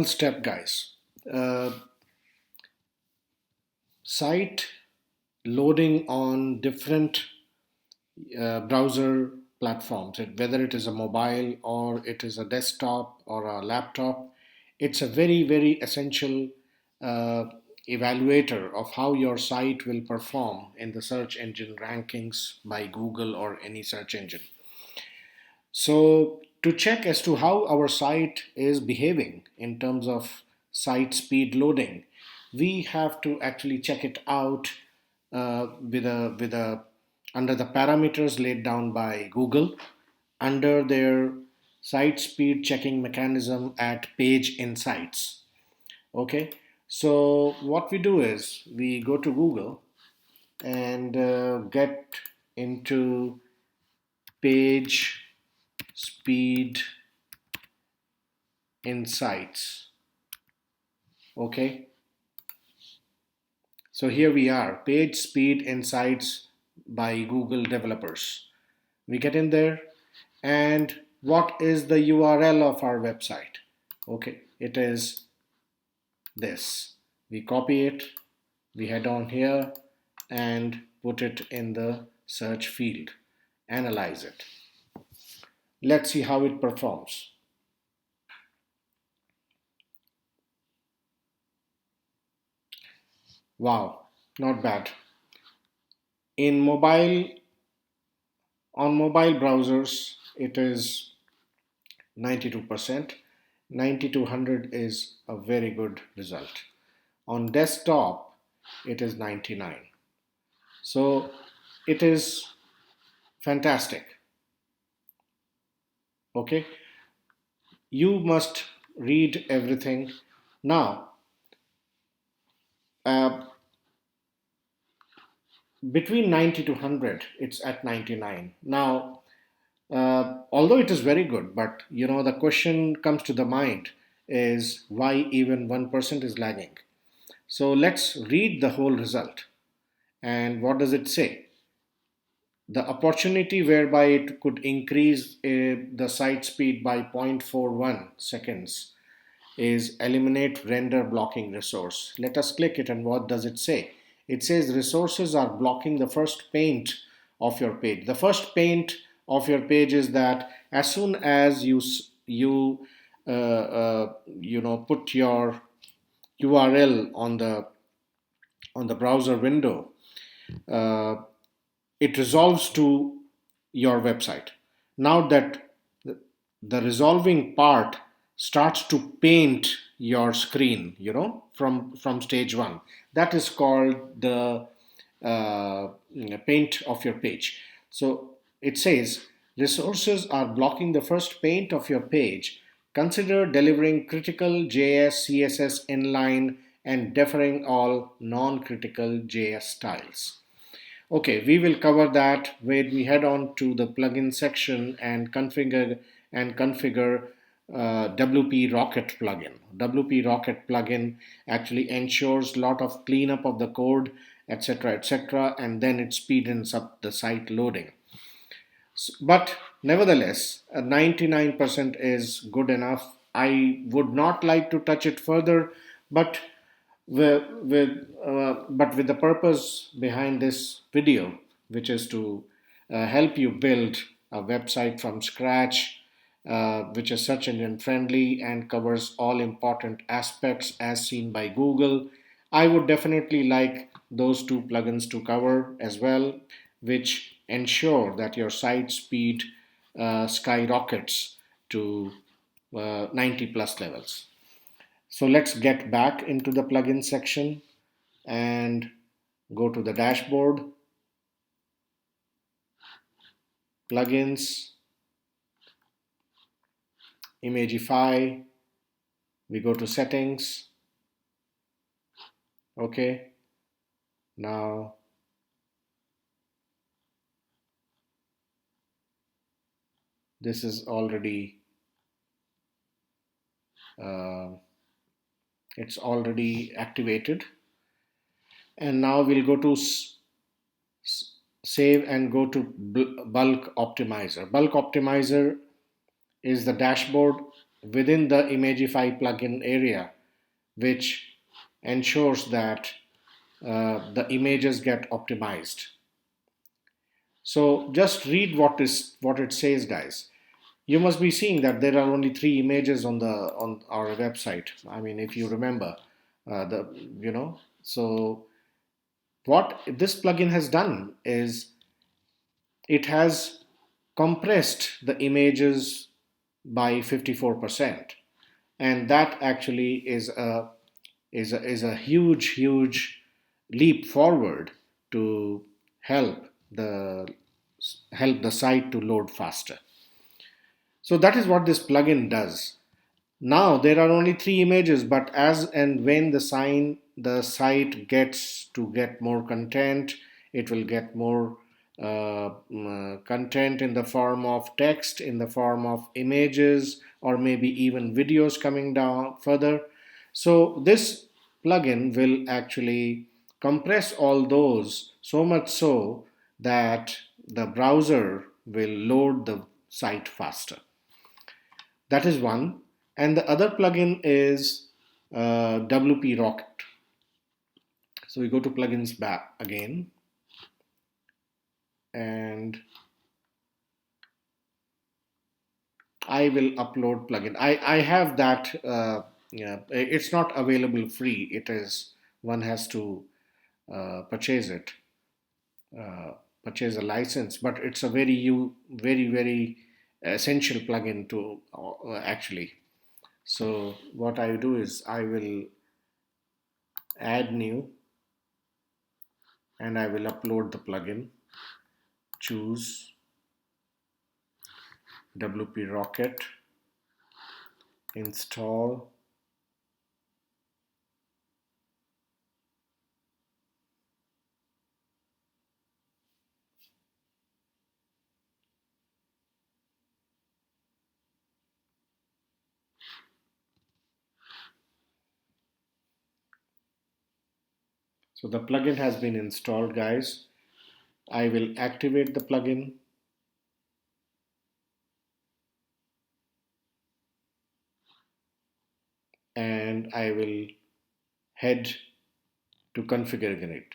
Step, guys. Uh, Site loading on different browser platforms, whether it is a mobile or it is a desktop or a laptop. It's a very, very essential uh, evaluator of how your site will perform in the search engine rankings by Google or any search engine. So, to check as to how our site is behaving in terms of site speed loading, we have to actually check it out with a under the parameters laid down by Google under their site speed checking mechanism at Page Insights. Okay, so what we do is we go to Google and get into Page Speed Insights. Okay, so here we are, Page Speed Insights by Google developers. We get in there, and what is the URL of our website? Okay, it is this. We copy it, we head on here and put it in the search field, analyze it. Let's see how it performs. Wow, not bad. In mobile, on mobile browsers, it is 92%. 9200 is a very good result. On desktop, it is 99. So it is fantastic. Okay, you must read everything. Now, uh, between 90 to 100, it's at 99. Now, although it is very good, but the question comes to the mind is why even 1% is lagging. So let's read the whole result. And what does it say? The opportunity whereby it could increase the site speed by 0.41 seconds is eliminate render blocking resource. Let us click it, and what does it say? It says resources are blocking the first paint of your page. The first paint of your page is that as soon as you put your URL on the browser window, uh, it resolves to your website. Now that the resolving part starts to paint your screen, from stage one, that is called the paint of your page. So it says resources are blocking the first paint of your page. Consider delivering critical JS, CSS inline, and deferring all non-critical JS styles. Okay, we will cover that when we head on to the plugin section and configure WP Rocket plugin. WP Rocket plugin actually ensures a lot of cleanup of the code, etc., etc., and then it speeds up the site loading. But nevertheless, 99% is good enough. I would not like to touch it further, but with the purpose behind this video, which is to help you build a website from scratch, which is search engine friendly and covers all important aspects as seen by Google. I would definitely like those two plugins to cover as well, which ensure that your site speed skyrockets to 90 plus levels. So let's get back into the plugin section and go to the dashboard, plugins, Imagify. We go to settings. Okay. Now this is already uh, it's already activated, and now we'll go to save and go to bulk optimizer. Bulk optimizer is the dashboard within the Imagify plugin area, which ensures that the images get optimized. So just read what it says, guys. You must be seeing that there are only three images on our website. I mean, if you remember, the you know. So what this plugin has done is it has compressed the images by 54%, and that actually is a huge leap forward to help the help the site to load faster. So that is what this plugin does. Now there are only three images, but as and when the site gets to get more content, it will get more content in the form of text, in the form of images, or maybe even videos coming down further. So this plugin will actually compress all those so much so that the browser will load the site faster. That is one. And the other plugin is WP Rocket. So we go to plugins back again, and I will upload plugin. I have that. Yeah, it's not available free. It is, one has to purchase it, uh, purchase a license. But it's a very essential plugin to actually. So what I do is I will add new, and I will upload the plugin. Choose WP Rocket, install, so the plugin has been installed, guys. I will activate the plugin, and I will head to configuring it.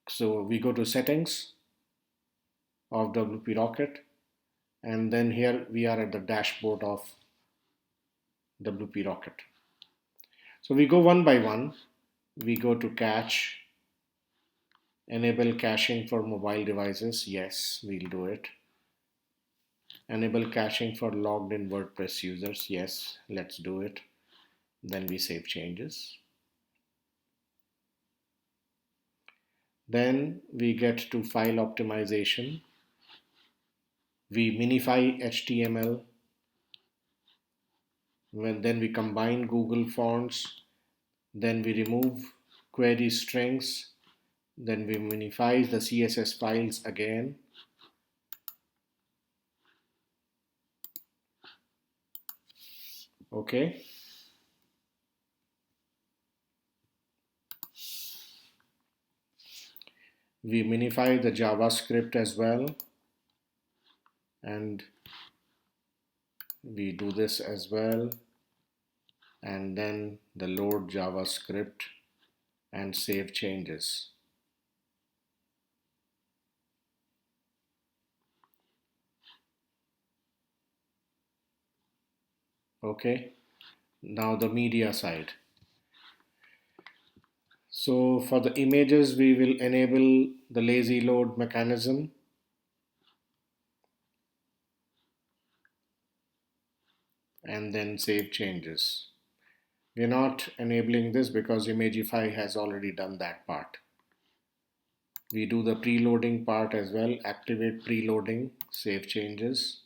So we go to settings of WP Rocket, and then here we are at the dashboard of WP Rocket. So we go one by one. We go to cache, enable caching for mobile devices. Yes, we'll do it. Enable caching for logged in WordPress users. Yes, let's do it. Then we save changes. Then we get to file optimization. We minify HTML. Then we combine Google fonts. Then we remove query strings. Then we minify the CSS files again. Okay. We minify the JavaScript as well, and we do this as well, and then the load JavaScript and save changes. Okay, now the media side. So for the images, we will enable the lazy load mechanism, and then save changes. We're not enabling this because Imagify has already done that part. We do the preloading part as well. Activate preloading, save changes.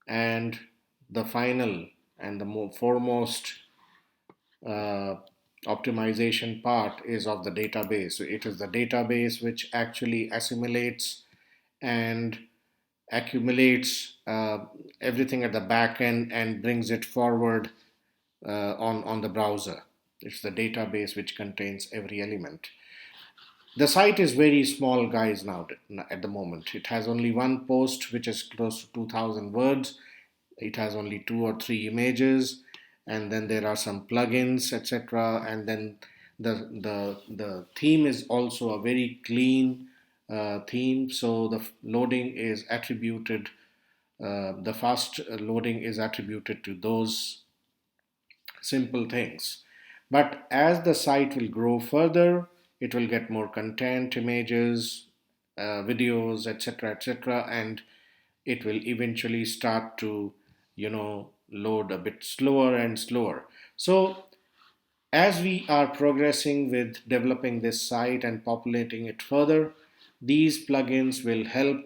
And the final and the foremost uh, optimization part is of the database. So it is the database which actually assimilates and accumulates everything at the back end and brings it forward on the browser. It's the database which contains every element. The site is very small, guys, now at the moment. It has only one post which is close to 2,000 words. it has only 2 or 3 images, and then there are some plugins, etc. And then the theme is also a very clean theme, so the loading is attributed, the fast loading is attributed to those simple things. But as the site will grow further, it will get more content, images, videos, etc., etc., and it will eventually start to, load a bit slower and slower. So as we are progressing with developing this site and populating it further, these plugins will help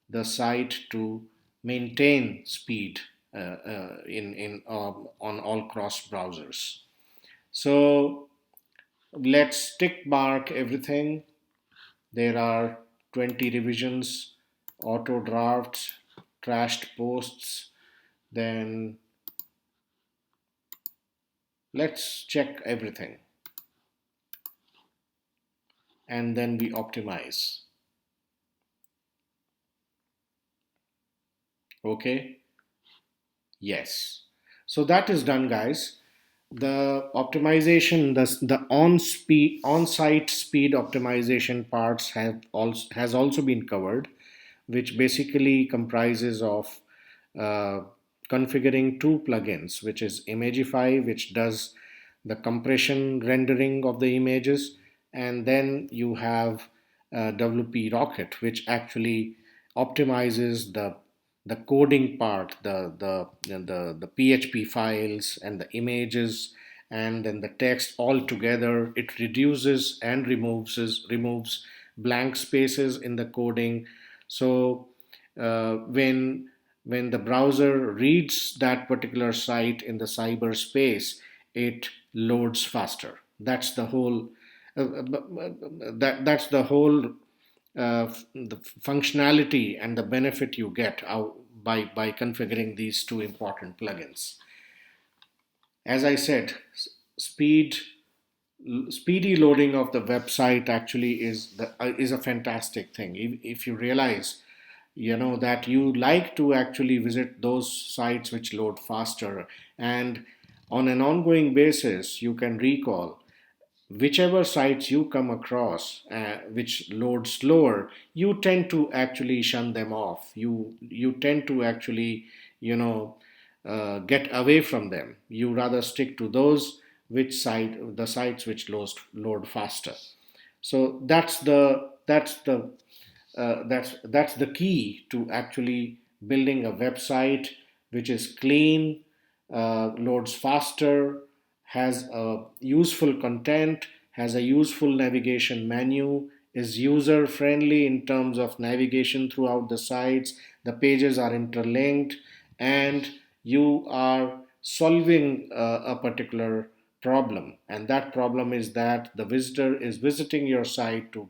the site to maintain speed on all cross browsers. So let's tick mark everything. There are 20 revisions, auto drafts, trashed posts. Then let's check everything and then we optimize. Okay, yes. So that is done, guys. The optimization, the on-site speed optimization parts has also been covered, which basically comprises of uh, configuring two plugins, which is Imagify, which does the compression rendering of the images, and then you have WP Rocket, which actually optimizes the coding part, the PHP files and the images and then the text all together. It reduces and removes blank spaces in the coding. So when the browser reads that particular site in the cyberspace, it loads faster. That's the whole the functionality and the benefit you get out by configuring these two important plugins. As I said, speed speedy loading of the website actually is a fantastic thing. If you realize, that you like to actually visit those sites which load faster, and on an ongoing basis you can recall whichever sites you come across which load slower, you tend to actually shun them off. You tend to actually, get away from them. You rather stick to those the sites which load faster. So that's the key to actually building a website which is clean, loads faster, has a useful content, has a useful navigation menu, is user friendly in terms of navigation throughout the sites, the pages are interlinked, and you are solving a particular problem. And that problem is that the visitor is visiting your site to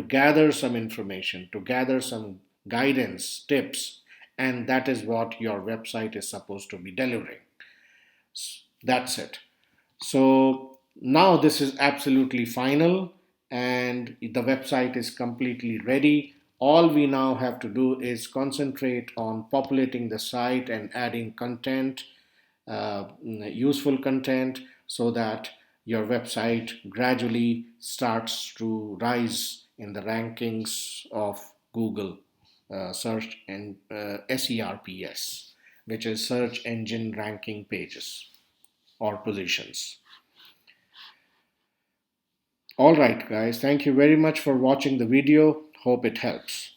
gather some information, to gather some guidance, tips, and that is what your website is supposed to be delivering. That's it. So now this is absolutely final and the website is completely ready. All we now have to do is concentrate on populating the site and adding content, useful content, so that your website gradually starts to rise in the rankings of Google search and SERPs, which is search engine ranking pages or positions. All right, guys, thank you very much for watching the video. Hope it helps.